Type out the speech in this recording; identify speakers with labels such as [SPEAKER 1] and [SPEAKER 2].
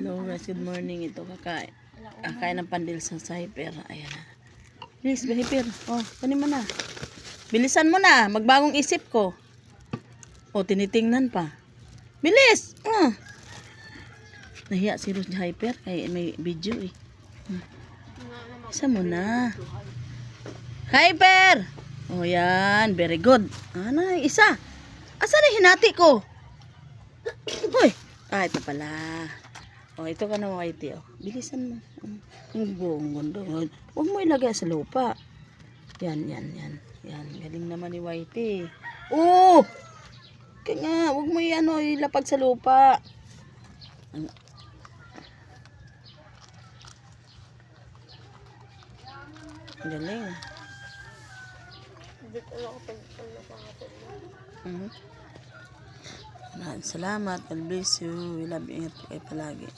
[SPEAKER 1] Hello guys, good morning. Ito kakain ng pandil sa Hyper. Ayan na. Bilis, Hyper. Oh, kunin mo na. Bilisan mo na. Magbagong isip ko. Oh, tinitingnan pa. Bilis! Nahiya si Rose Hyper. Kaya may video eh. Isa mo na. Hyper! Oh, yan. Very good. Ano, isa. Asa na hinati ko? Hoy! Ah, ito pala. Oh, ito ka na whitey. Oh. Bilisan mo. Ang buong mundo. Huwag mo ilagay sa lupa. Yan. Galing naman ni whitey. Oh! Kaya nga, huwag mo ilapag sa lupa. Galing. Salamat. God bless you. We love you. Ingat po kayo palagi.